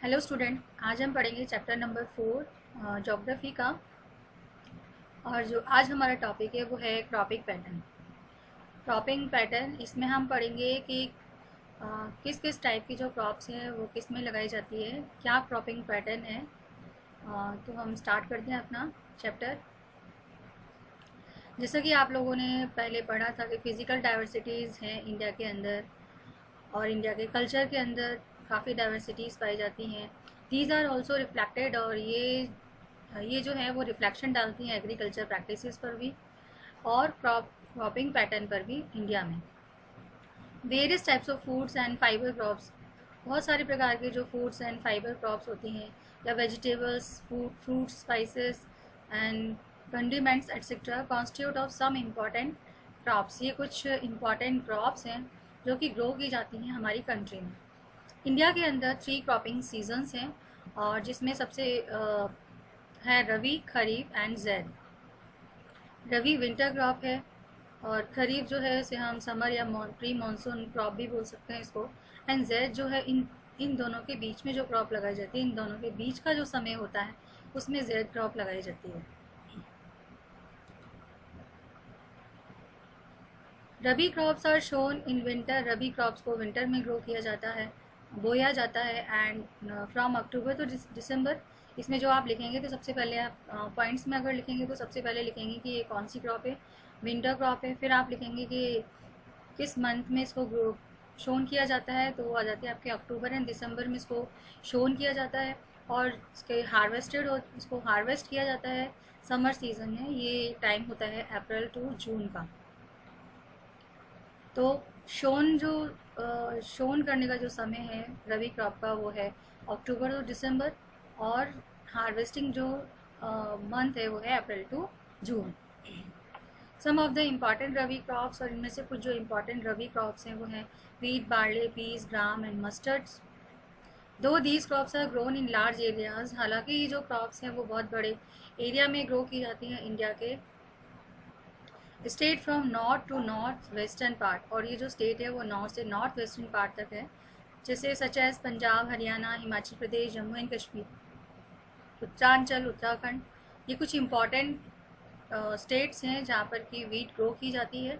Hello student, आज हम पढ़ेंगे चैप्टर नंबर 4 ज्योग्राफी का। और जो आज हमारा टॉपिक है वो है क्रॉपिंग पैटर्न। क्रॉपिंग पैटर्न इसमें हम पढ़ेंगे कि किस किस टाइप की जो क्रॉप्स हैं वो किस में लगाई जाती है, क्या क्रॉपिंग पैटर्न है। तो हम स्टार्ट करते हैं अपना चैप्टर। जैसा कि आप लोगों ने पहले पढ़ा था कि फिज़िकल डाइवर्सिटीज़ हैं इंडिया के अंदर, और इंडिया के कल्चर के अंदर काफ़ी डाइवर्सिटीज़ पाई जाती हैं। दीज आर ऑल्सो रिफ्लेक्टेड, और ये जो है वो रिफ्लेक्शन डालती हैं एग्रीकल्चर प्रैक्टिसेस पर भी और क्रॉपिंग पैटर्न पर भी इंडिया में। Various types of foods and fibre crops, बहुत सारे प्रकार के जो फूड्स एंड फाइबर क्रॉप्स होती हैं, या vegetables, fruits, spices and condiments etcetera constitute of some important crops. ये कुछ इम्पॉर्टेंट क्रॉप्स हैं जो कि ग्रो की जाती हैं हमारी कंट्री में। इंडिया के अंदर 3 क्रॉपिंग सीजन्स हैं, और जिसमें सबसे है rabi, kharif and zaid. Rabi winter crop है, और खरीफ जो है इसे हम समर या प्री मानसून क्रॉप भी बोल सकते हैं इसको। एंड जैद जो है इन दोनों के बीच में जो क्रॉप लगाई जाती है, इन दोनों के बीच का जो समय होता है उसमें जैद क्रॉप लगाई जाती है। Rabi crops are sown in winter. Rabi crops को विंटर में ग्रो किया जाता है, बोया जाता है, and from October to December. इसमें जो आप लिखेंगे तो सबसे पहले आप पॉइंट्स में अगर लिखेंगे तो सबसे पहले लिखेंगे कि ये कौन सी क्रॉप है, विंटर क्रॉप है। फिर आप लिखेंगे कि किस मंथ में इसको ग्रो शोन किया जाता है, तो वो आ जाते हैं आपके अक्टूबर एंड दिसंबर में इसको शोन किया जाता है। और इसको हार्वेस्ट किया जाता है समर सीजन में। ये टाइम होता है अप्रैल टू जून का। तो शोन करने का जो समय है रबी क्रॉप का वो है अक्टूबर टू दिसंबर, और हार्वेस्टिंग जो मंथ है वो है April to June. Some of the important rabi crops, और इनमें से कुछ जो इम्पॉर्टेंट रबी क्रॉप्स हैं वो हैं wheat, barley, peas, gram and mustards. Though these crops are grown in large areas. हालांकि ये जो क्रॉप्स हैं वो बहुत बड़े एरिया में ग्रो की जाती हैं इंडिया के। State from north to north western part, और ये जो स्टेट है वो नॉर्थ से नॉर्थ वेस्टर्न पार्ट तक है, जैसे such as Punjab, Haryana, Himachal Pradesh, Jammu and Kashmir, Uttaranchal, Uttarakhand. ये कुछ इम्पॉर्टेंट स्टेट्स हैं जहाँ पर कि वीट ग्रो की जाती है।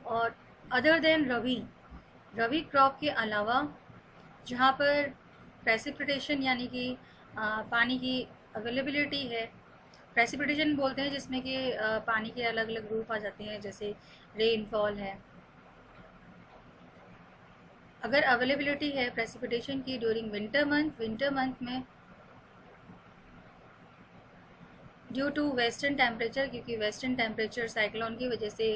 और अदर देन रबी क्रॉप के अलावा जहाँ पर प्रेसिपिटेशन यानी कि पानी की अवेलेबिलिटी है, प्रेसिपिटेशन बोलते हैं जिसमें कि पानी के अलग अलग रूप आ जाते हैं, जैसे रेनफॉल है। अगर अवेलेबिलिटी है प्रेसिपिटेशन की ड्यूरिंग विंटर मंथ में ड्यू टू वेस्टर्न टेम्परेचर, क्योंकि वेस्टर्न टेम्परेचर साइक्लोन की वजह से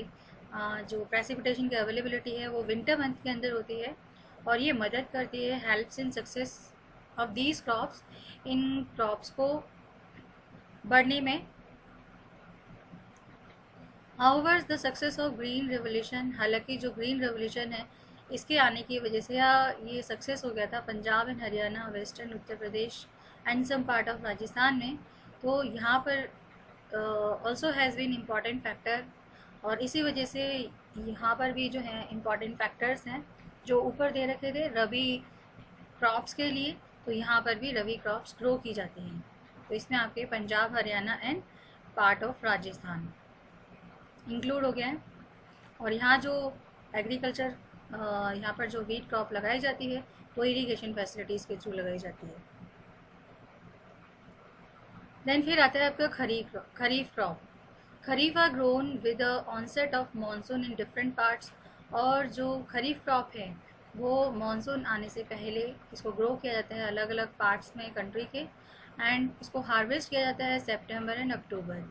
जो प्रेसिपिटेशन की अवेलेबिलिटी है वो विंटर मंथ के अंदर होती है, और ये मदद करती है, helps in success of these crops, in crops को बढ़ने में। However the success of green revolution, हालांकि जो ग्रीन रेवोल्यूशन है इसके आने की वजह से ये सक्सेस हो गया था Punjab and Haryana, western Uttar Pradesh and some part of Rajasthan में, तो यहाँ पर also has been important factor. और इसी वजह से यहाँ पर भी जो है इम्पॉर्टेंट फैक्टर्स हैं जो ऊपर दे रखे थे रबी क्रॉप्स के लिए, तो यहाँ पर भी रबी क्रॉप्स ग्रो की जाती हैं। तो इसमें आपके Punjab, Haryana and part of Rajasthan include हो गया है। और यहाँ जो एग्रीकल्चर यहाँ पर जो वीट क्रॉप लगाई जाती है वो इरिगेशन फैसिलिटीज़ के थ्रू लगाई जाती है। देन फिर आता है आपका kharif crop. Kharif are grown with the onset of monsoon in different parts, और जो खरीफ क्रॉप है वो मानसून आने से पहले इसको ग्रो किया जाता है अलग अलग पार्ट्स में कंट्री के, एंड इसको हार्वेस्ट किया जाता है सितंबर एंड अक्टूबर।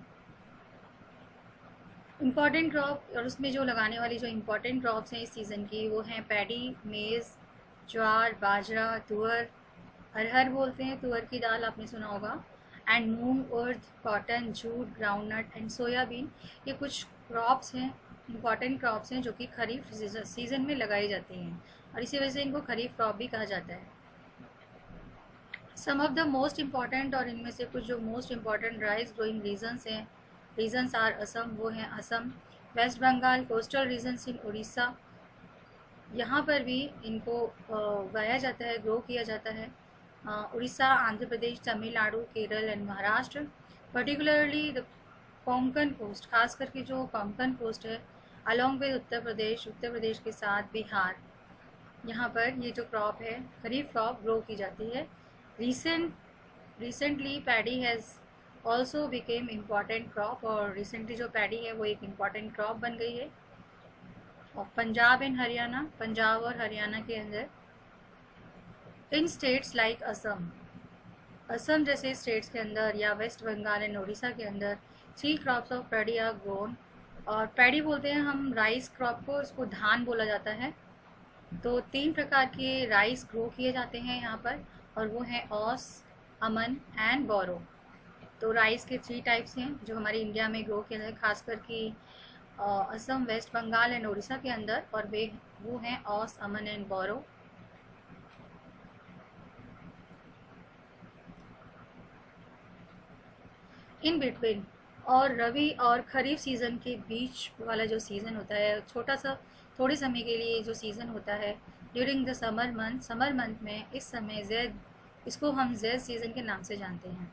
इम्पॉर्टेंट क्रॉप, और उसमें जो लगाने वाली जो इम्पॉर्टेंट क्रॉप्स हैं इस सीज़न की वो हैं पैडी, मेज़, ज्वार, बाजरा, तुअर, अरहर बोलते हैं तुअर की दाल, आपने सुना होगा, एंड मूंग, उर्द, cotton, jute, groundnut and soybean. ये कुछ क्रॉप्स हैं, इम्पॉर्टेंट क्रॉप्स हैं जो कि खरीफ सीज़न में लगाई जाती हैं, और इसी वजह से इनको खरीफ क्रॉप भी कहा जाता है। Some of the most important, और इनमें से कुछ जो most important rice growing regions हैं, रीजन्स आर असम, वो हैं Assam, West Bengal, coastal regions in Orissa, यहाँ पर भी इनको उगाया जाता है, ग्रो किया जाता है। Orissa, Andhra Pradesh, Tamil Nadu, Kerala and Maharashtra. Particularly the Konkan coast, खास करके जो कोंकण कोस्ट है, अलॉन्ग विद उत्तर प्रदेश के साथ बिहार, यहाँ पर ये जो क्रॉप है खरीफ क्रॉप ग्रो की जाती है। Recently paddy has also became important crop, और रिसेंटली जो पैडी है वो एक इम्पॉर्टेंट क्रॉप बन गई है। और पंजाब एंड हरियाणा, पंजाब और हरियाणा के अंदर, इन स्टेट्स लाइक असम, असम जैसे स्टेट्स के अंदर या वेस्ट बंगाल एंड उड़ीसा के अंदर 3 crops of paddy are grown. और पैडी बोलते हैं हम राइस क्रॉप को, इसको धान बोला जाता है। तो 3 प्रकार के राइस ग्रो किए जाते हैं यहाँ पर, और वो हैं ओस, अमन एंड बोरो। तो राइस के 3 टाइप्स हैं जो हमारे इंडिया में ग्रो किया जाता है, खासकर कि असम, वेस्ट बंगाल एंड उड़ीसा के अंदर, और वो हैं ओस, अमन एंड बोरो। इन बिटवीन, और रवि और खरीफ सीज़न के बीच वाला जो सीज़न होता है, छोटा सा थोड़े समय के लिए जो सीज़न होता है, ड्यूरिंग द समर मंथ में, इस समय जैद, इसको हम जैद सीज़न के नाम से जानते हैं।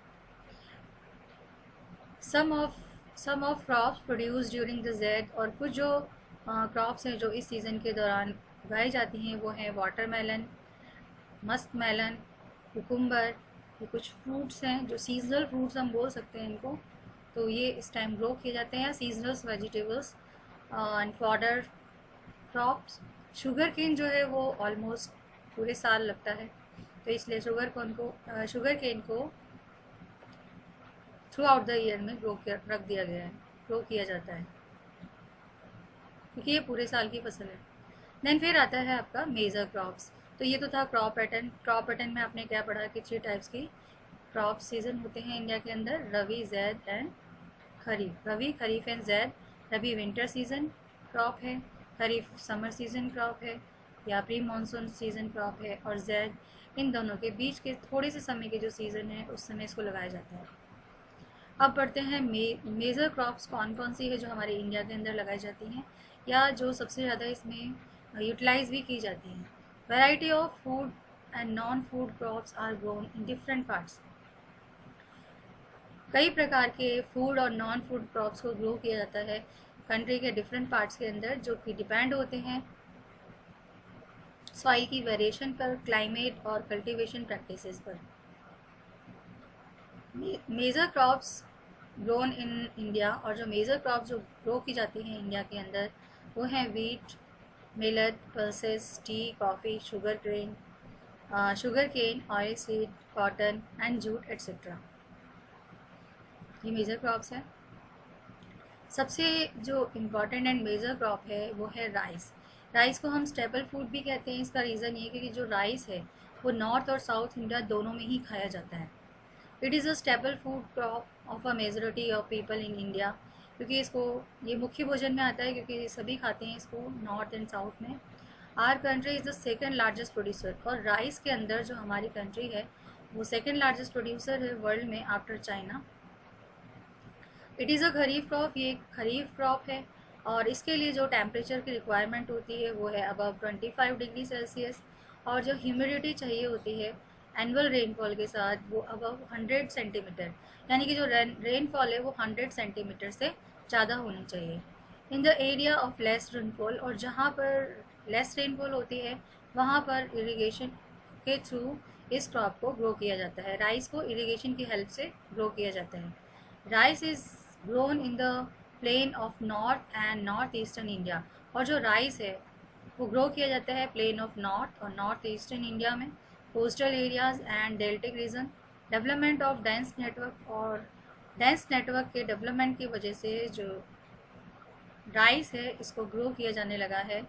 Some of crops produce during the zaid, और कुछ जो क्रॉप्स हैं जो इस सीज़न के दौरान उगाई जाती हैं वो हैं वाटरमेलन, मस्क मेलन, कुकुम्बर। ये कुछ फ्रूट्स हैं जो सीजनल फ्रूट्स हम बोल सकते हैं इनको, तो ये इस टाइम ग्रो किए जाते हैं। Seasonal vegetables and fodder crops. Sugar cane जो है वो ऑलमोस्ट पूरे साल लगता है, तो इसलिए शुगर केन को थ्रू आउट द ईयर में रख दिया गया है, ग्रो किया जाता है, क्योंकि ये पूरे साल की फसल है। देन फिर आता है आपका मेजर क्रॉप्स। तो ये तो था क्रॉप पैटर्न में आपने क्या पढ़ा कि 3 टाइप्स की क्रॉप सीजन होते हैं इंडिया के अंदर, rabi, zaid and kharif. Rabi, kharif and zaid. Rabi winter season crop है, खरीफ समर सीजन क्रॉप है या प्री मानसून सीजन क्रॉप है, और जैद इन दोनों के बीच के थोड़े से समय के जो सीज़न है उस समय इसको लगाया जाता है। अब बढ़ते हैं मेजर क्रॉप्स कौन कौन सी है जो हमारे इंडिया के अंदर लगाई जाती हैं, या जो सबसे ज़्यादा इसमें यूटिलाइज भी की जाती हैं। Variety of food and non food crops are grown in different parts. कई प्रकार के फूड और नॉन फूड क्रॉप्स को ग्रो किया जाता है कंट्री के डिफरेंट पार्ट्स के अंदर, जो कि डिपेंड होते हैं सॉइल की वेरिएशन पर, क्लाइमेट और कल्टीवेशन प्रैक्टिसेस पर। Major crops grown in India, और जो मेजर क्रॉप जो ग्रो की जाती हैं इंडिया के अंदर वो हैं wheat, millet, pulses, tea, coffee, sugar cane, oil seed, cotton and jute etcetera. ये मेजर क्रॉप्स हैं। सबसे जो इम्पॉर्टेंट एंड मेजर क्रॉप है वो है राइस। राइस को हम स्टेपल फूड भी कहते हैं। इसका रीज़न ये है कि जो राइस है वो नॉर्थ और साउथ इंडिया दोनों में ही खाया जाता है। It is a staple food crop of a majority of people in India, क्योंकि इसको ये मुख्य भोजन में आता है, क्योंकि सभी खाते हैं इसको नॉर्थ एंड साउथ में। Our country is the second largest producer, और राइस के अंदर जो हमारी कंट्री है वो सेकेंड लार्जेस्ट प्रोड्यूसर है वर्ल्ड में after China. It is a kharif crop, ये खरीफ क्रॉप है, और इसके लिए जो टेम्परेचर की रिक्वायरमेंट होती है वो है अबव 25 डिग्री सेल्सियस, और जो ह्यूमिडिटी चाहिए होती है एनुअल रेनफॉल के साथ वो अबव 100 सेंटीमीटर, यानी कि जो रेनफॉल है वो 100 सेंटीमीटर से ज़्यादा होनी चाहिए। In the area of less rainfall, और जहाँ पर लेस रेनफॉल होती है वहाँ पर इरिगेशन के थ्रू इस क्रॉप को ग्रो किया जाता है। राइस को इरिगेशन की हेल्प से ग्रो किया जाता है। Rice is grown in the plain of north and north eastern India, और जो राइस है वो ग्रो किया जाता है प्लेन ऑफ नॉर्थ और नॉर्थ ईस्टर्न इंडिया में, coastal areas and deltaic region. Development of dense network, और डेंस नेटवर्क के डेवलपमेंट की वजह से जो राइस है इसको ग्रो किया जाने लगा है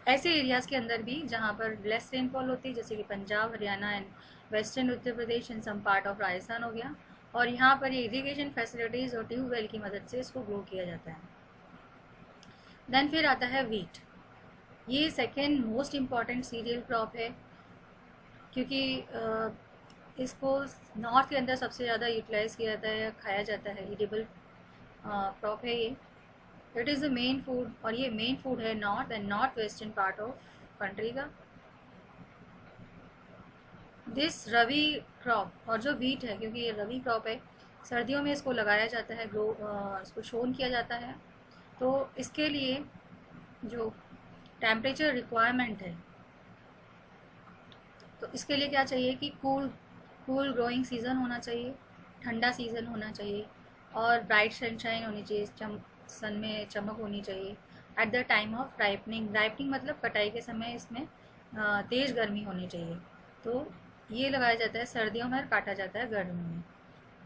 ऐसे एरियाज़ के अंदर भी जहाँ पर लेस रेनफॉल होती है, जैसे कि Punjab, Haryana and western Uttar Pradesh and some part of Rajasthan हो गया। और यहाँ पर ये इरीगेशन फैसिलिटीज़ और ट्यूबवेल की मदद से इसको ग्रो किया जाता है। देन फिर आता है वीट। ये second most important cereal crop है, क्योंकि इसको नॉर्थ के अंदर सबसे ज़्यादा यूटिलाइज़ किया जाता है या खाया जाता है। ईडेबल क्रॉप है ये। It is the main food, और ये मेन फूड है north and north western part of country का। दिस रवि क्रॉप, और जो वीट है, क्योंकि ये रवि क्रॉप है, सर्दियों में इसको लगाया जाता है, इसको शोन किया जाता है। तो इसके लिए जो टेम्परेचर रिक्वायरमेंट है, तो इसके लिए क्या चाहिए कि कूल कूल ग्रोइंग सीज़न होना चाहिए, ठंडा सीज़न होना चाहिए, और ब्राइट सनशाइन होनी चाहिए, सन में चमक होनी चाहिए। At the time of ripening, ripening मतलब कटाई के समय इसमें तेज़ गर्मी होनी चाहिए। तो ये लगाया जाता है सर्दियों में और काटा जाता है गर्मियों में।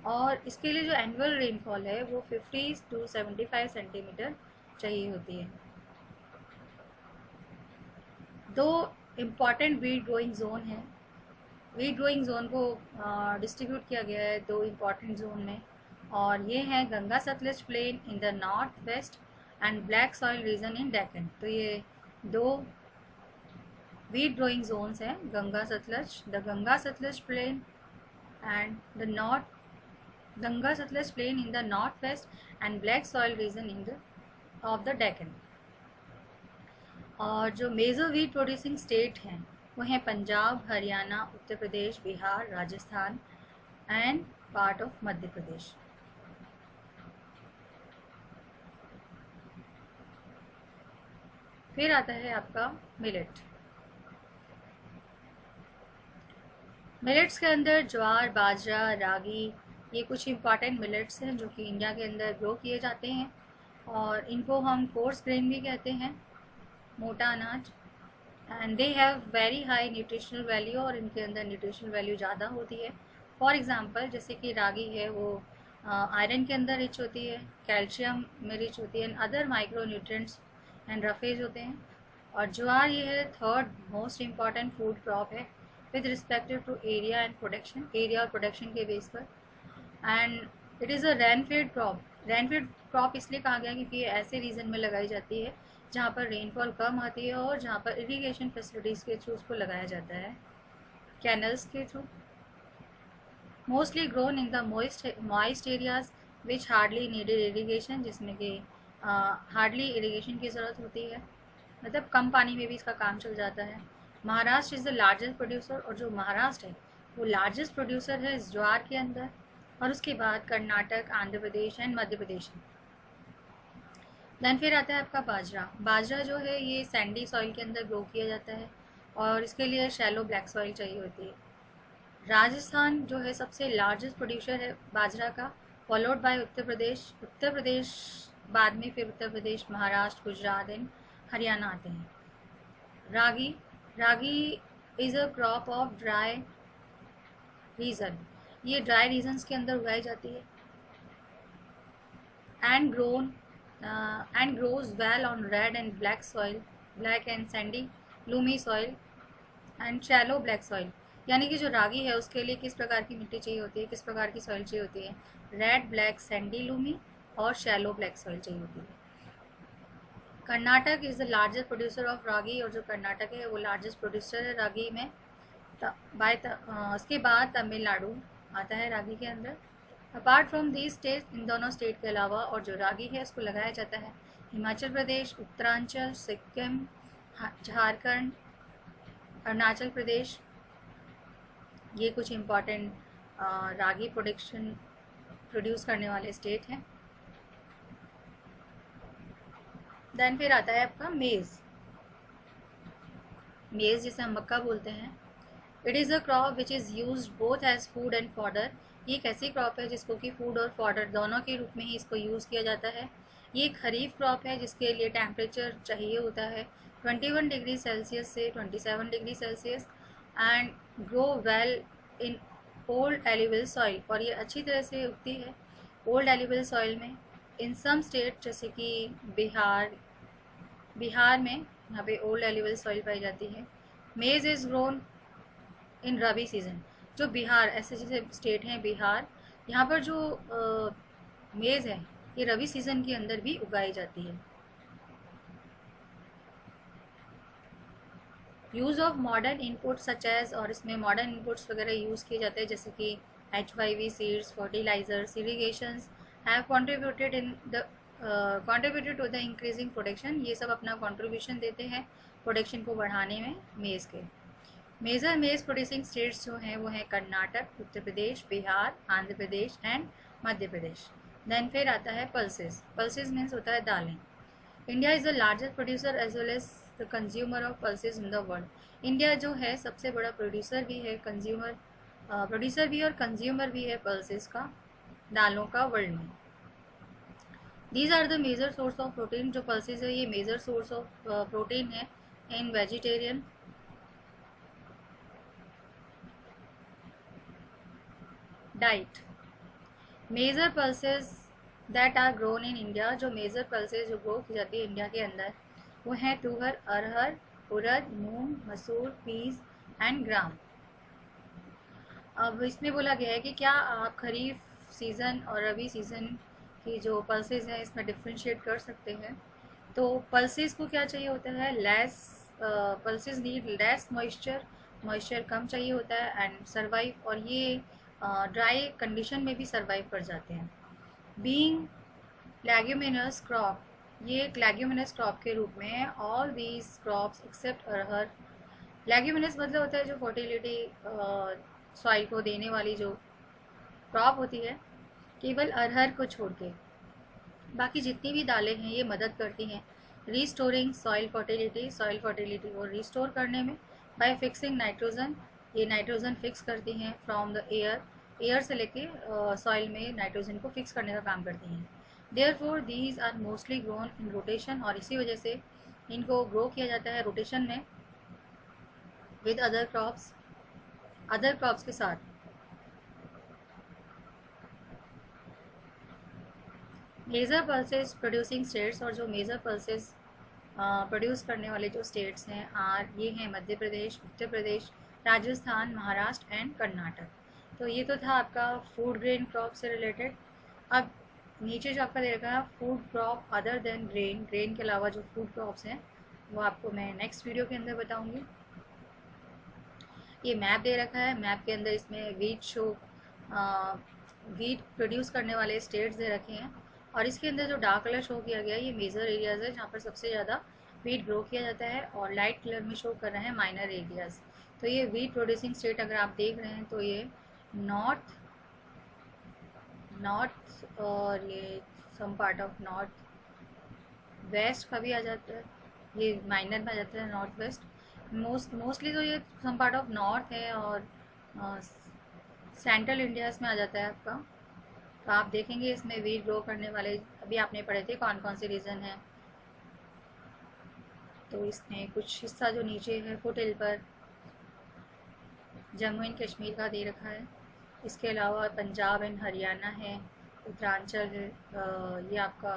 और इसके लिए जो एनुअल रेनफॉल है वो 50 to 75 सेंटीमीटर चाहिए होती है। दो इम्पॉर्टेंट वीट ग्रोइंग जोन है। वीट ग्रोइंग जोन को डिस्ट्रीब्यूट किया गया है दो इम्पॉर्टेंट जोन में, और ये हैं Ganga Sutlej plain in the north west and black soil region in Deccan. तो ये दो वीट ग्रोइंग जोन्स हैं, the Ganga Sutlej plain and the north Ganga Sutlej plain in the north west and black soil region in the of the Deccan. और जो major wheat producing state हैं वो हैं Punjab, Haryana, Uttar Pradesh, Bihar, Rajasthan and part of Madhya Pradesh. फिर आता है आपका मिलेट। मिलेट्स के अंदर ज्वार, बाजरा, रागी, ये कुछ इम्पॉर्टेंट मिलेट्स हैं जो कि इंडिया के अंदर ग्रो किए जाते हैं, और इनको हम कोर्स ग्रेन भी कहते हैं, मोटा अनाज। And they have very high nutritional value, और इनके अंदर न्यूट्रिशनल वैल्यू ज़्यादा होती है। फॉर एग्ज़ाम्पल जैसे कि रागी है, वो आयरन के अंदर रिच होती है, कैल्शियम में रिच होती है, and other micro nutrients and roughage होते हैं। और ज्वार ये है third most important food crop है with respective to area and production, area और प्रोडक्शन के बेस पर। And it is a rainfed crop. Rainfed crop इसलिए कहा गया क्योंकि ये ऐसे रीजन में लगाई जाती है जहाँ पर रेनफॉल कम आती है और जहाँ पर इरिगेशन फैसिलिटीज़ के थ्रू उसको लगाया जाता है, कैनल्स के through. Mostly grown in the moist areas which hardly needed irrigation, जिसमें कि हार्डली इरीगेशन की ज़रूरत होती है, मतलब कम पानी में भी इसका काम चल जाता है। Maharashtra is the largest producer, और जो महाराष्ट्र है वो लार्जेस्ट प्रोड्यूसर है इस ज्वार के अंदर, और उसके बाद Karnataka, Andhra Pradesh and Madhya Pradesh. Then फिर आता है आपका बाजरा। बाजरा जो है ये सैंडी सॉइल के अंदर ग्रो किया जाता है, और इसके लिए शैलो ब्लैक सॉइल चाहिए होती है। राजस्थान जो है सबसे लार्जेस्ट प्रोड्यूसर है बाजरा का, फॉलोड बाय उत्तर प्रदेश बाद में, फिर उत्तर प्रदेश, महाराष्ट्र, गुजरात एंड हरियाणा आते हैं। Ragi ragi is a crop of dry region, ये ड्राई रीजन्स के अंदर उगाई जाती है, and grows well on red and black soil, black and sandy loomy soil and shallow black soil। यानी कि जो रागी है उसके लिए किस प्रकार की मिट्टी चाहिए होती है, किस प्रकार की सॉइल चाहिए होती है, रेड, ब्लैक, सैंडी लूमी और शैलो ब्लैक सॉइल चाहिए होती है। Karnataka is the largest producer of ragi, और जो कर्नाटक है वो लार्जेस्ट प्रोड्यूसर है रागी में। उसके बाद तमिलनाडु आता है रागी के अंदर। अपार्ट फ्रॉम दीज स्टेट, इन दोनों स्टेट के अलावा और जो रागी है उसको लगाया जाता है हिमाचल प्रदेश, उत्तरांचल, सिक्किम, झारखंड, अरुणाचल प्रदेश, ये कुछ इम्पॉर्टेंट रागी प्रोड्यूस करने वाले स्टेट हैं। देन फिर आता है आपका मेज़। मेज़ जिसे हम मक्का बोलते हैं। It is a crop which is use both as food and fodder. ये एक ऐसी क्रॉप है जिसको कि फूड और फॉडर दोनों के रूप में ही इसको यूज़ किया जाता है। ये एक खरीफ क्रॉप है जिसके लिए टेम्परेचर चाहिए होता है 21 डिग्री सेल्सियस से 27 degree Celsius, and grow well in old alluvial soil, और ये अच्छी तरह से उगती है ओल्ड एलिवल सॉइल में। इन सम स्टेट जैसे कि बिहार में यहाँ पे ओल्ड एलिवल सॉइल पाई जाती है। मेज is grown in rabi season. जो बिहार, ऐसे जैसे स्टेट हैं बिहार, यहाँ पर जो मेज़ है ये रबी सीज़न के अंदर भी उगाई जाती है। Use of modern input such as, और इसमें मॉडर्न इनपुट्स वगैरह यूज़ किए जाते हैं जैसे कि HYV seeds, fertilizers, irrigations have contributed to the increasing production. ये सब अपना कंट्रीब्यूशन देते हैं प्रोडक्शन को बढ़ाने में मेज़ के। मेजर मेज प्रोड्यूसिंग स्टेट्स जो हैं वो हैं कर्नाटक, उत्तर प्रदेश, बिहार, आंध्र प्रदेश एंड मध्य प्रदेश। देन फिर आता है पल्सेस। पल्सेस मीन्स होता है दालें। India is the largest producer as well as the consumer of pulses in the world. India जो है सबसे बड़ा प्रोड्यूसर भी है, कंज्यूमर प्रोड्यूसर भी और कंज्यूमर भी है पल्सेस का, दालों का वर्ल्ड में। These are the major source of protein. जो पल्सेस है ये मेजर सोर्स ऑफ प्रोटीन है in vegetarian diet. Major pulses that are grown in India. जो मेजर पल्सेस जो ग्रो की जाती है इंडिया के अंदर वो हैं तुअर, अरहर, उड़द, मूंग, मसूर, पीस एंड ग्राम। अब इसमें बोला गया है कि क्या आप खरीफ सीज़न और रबी सीज़न की जो पल्सेस हैं इसमें डिफ्रेंशिएट कर सकते हैं। तो पल्सेस को क्या चाहिए होता है, less pulses need less moisture, moisture कम चाहिए होता है एंड सर्वाइव, और ये ड्राई कंडीशन में भी सर्वाइव कर जाते हैं। बीइंग लेग्यूमिनस क्रॉप, ये एक लेग्यूमिनस क्रॉप के रूप में है। All these crops except arhar. Leguminous मतलब होता है जो फर्टिलिटी सॉइल को देने वाली जो क्रॉप होती है, केवल अरहर को छोड़ के बाकी जितनी भी दालें हैं ये मदद करती हैं restoring soil fertility, soil fertility को रीस्टोर करने में। बाय फिक्सिंग नाइट्रोजन, ये नाइट्रोजन फिक्स करती हैं फ्रॉम द एयर, एयर से लेके सॉइल में नाइट्रोजन को फिक्स करने का काम करती हैं। Therefore these are mostly grown in rotation, और इसी वजह से इनको ग्रो किया जाता है रोटेशन में with other crops, other crops के साथ। मेजर पल्सेस प्रोड्यूसिंग स्टेट्स, और जो मेजर पल्सेस प्रोड्यूस करने वाले जो स्टेट्स हैं ये हैं मध्य प्रदेश, उत्तर प्रदेश, राजस्थान, महाराष्ट्र एंड कर्नाटक। तो ये तो था आपका फूड ग्रेन क्रॉप से रिलेटेड। अब नीचे जो आपका दे रखा है food crop other than grain, grain के अलावा जो फूड क्रॉप्स हैं वो आपको मैं नेक्स्ट वीडियो के अंदर बताऊंगी। ये मैप दे रखा है, मैप के अंदर इसमें वीट प्रोड्यूस करने वाले स्टेट्स दे रखे हैं, और इसके अंदर जो डार्क कलर शो किया गया है ये मेजर एरियाज़ है जहाँ पर सबसे ज़्यादा वीट ग्रो किया जाता है, और लाइट कलर में शो कर रहे हैं माइनर एरियाज़। तो ये वीट प्रोड्यूसिंग स्टेट अगर आप देख रहे हैं तो ये नॉर्थ नॉर्थ और ये some part of north west का भी आ जाता है, ये माइनर में आ जाता है नॉर्थ वेस्ट। मोस्टली तो ये सम पार्ट ऑफ नॉर्थ है, और सेंट्रल इंडिया इसमें आ जाता है आपका। तो आप देखेंगे इसमें वीट ग्रो करने वाले अभी आपने पढ़े थे कौन कौन से रीजन है। तो इसमें कुछ हिस्सा जो नीचे है फुट हिल पर जम्मू एंड कश्मीर का दे रखा है। इसके अलावा पंजाब एंड हरियाणा है, उत्तरांचल है, ये आपका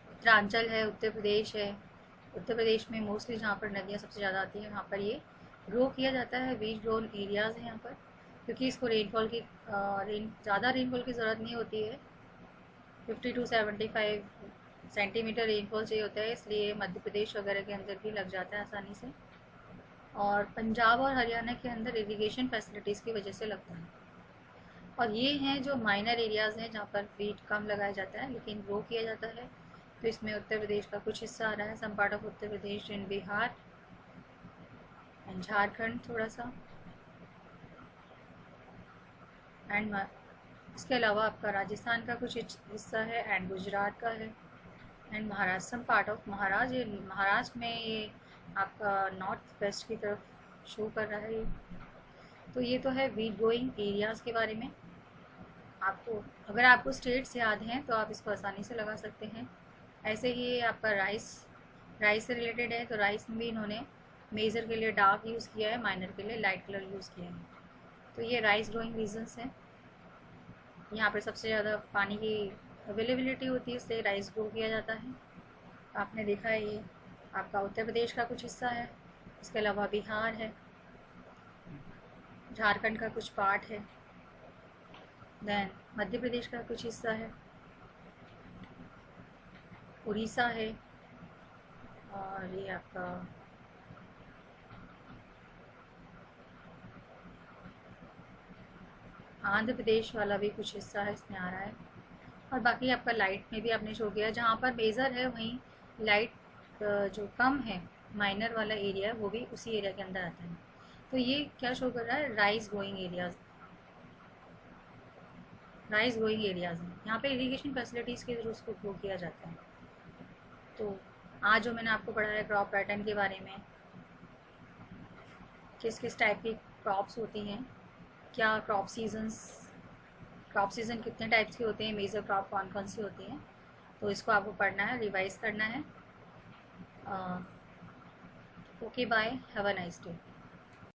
उत्तरांचल है, उत्तर प्रदेश है। उत्तर प्रदेश में मोस्टली जहाँ पर नदियाँ सबसे ज़्यादा आती हैं वहाँ पर ये ग्रो किया जाता है, वीट ग्रोन एरियाज़ हैं यहाँ पर, क्योंकि इसको रेनफॉल की ज़्यादा रेनफॉल की ज़रूरत नहीं होती है, 50 to 75 सेंटीमीटर रेनफॉल चाहिए होता है, इसलिए मध्य प्रदेश वगैरह के अंदर भी लग जाता है आसानी से, और पंजाब और हरियाणा के अंदर इरिगेशन फैसिलिटीज़ की वजह से लगता है। और ये हैं जो माइनर एरियाज़ हैं जहाँ पर वीट कम लगाया जाता है लेकिन ग्रो किया जाता है। तो इसमें उत्तर प्रदेश का कुछ हिस्सा आ रहा है, some part of Uttar Pradesh and Bihar and Jharkhand थोड़ा सा, एंड इसके अलावा आपका राजस्थान का कुछ हिस्सा है एंड गुजरात का है, and Maharashtra some part of Maharashtra. ये महाराष्ट्र में ये आपका नॉर्थ वेस्ट की तरफ शो कर रहा है ये। तो ये तो है वीट ग्रोइंग एरियाज़ के बारे में। आपको अगर आपको स्टेट्स याद हैं तो आप इसको आसानी से लगा सकते हैं। ऐसे ही ये आपका राइस से रिलेटेड है, तो राइस में भी इन्होंने मेजर के लिए डार्क यूज़ किया है, माइनर के लिए लाइट कलर यूज़ किया है। तो ये राइस ग्रोइंग रीजन्स हैं। यहाँ पर सबसे ज़्यादा पानी की अवेलेबिलिटी होती है इसलिए राइस ग्रो किया जाता है। आपने देखा है ये आपका उत्तर प्रदेश का कुछ हिस्सा है, इसके अलावा बिहार है, झारखंड का कुछ पार्ट है, देन मध्य प्रदेश का कुछ हिस्सा है, उड़ीसा है, और ये आपका आंध्र प्रदेश वाला भी कुछ हिस्सा है इसमें आ रहा है। और बाकी आपका लाइट में भी आपने शो किया, जहाँ पर मेजर है वहीं लाइट जो कम है माइनर वाला एरिया वो भी उसी एरिया के अंदर आता है। तो ये क्या शो कर रहा है, rice going areas, rice going areas हैं। यहाँ पे इरिगेशन फैसिलिटीज़ के थ्रू उसको ग्रो किया जाता है। तो आज जो मैंने आपको पढ़ाया क्रॉप पैटर्न के बारे में, किस किस टाइप की क्रॉप्स होती हैं, क्या क्रॉप सीजन कितने टाइप्स के होते हैं, मेजर क्रॉप कौन कौन सी होती हैं, तो इसको आपको पढ़ना है, रिवाइज करना है। Okay bye, have a nice day.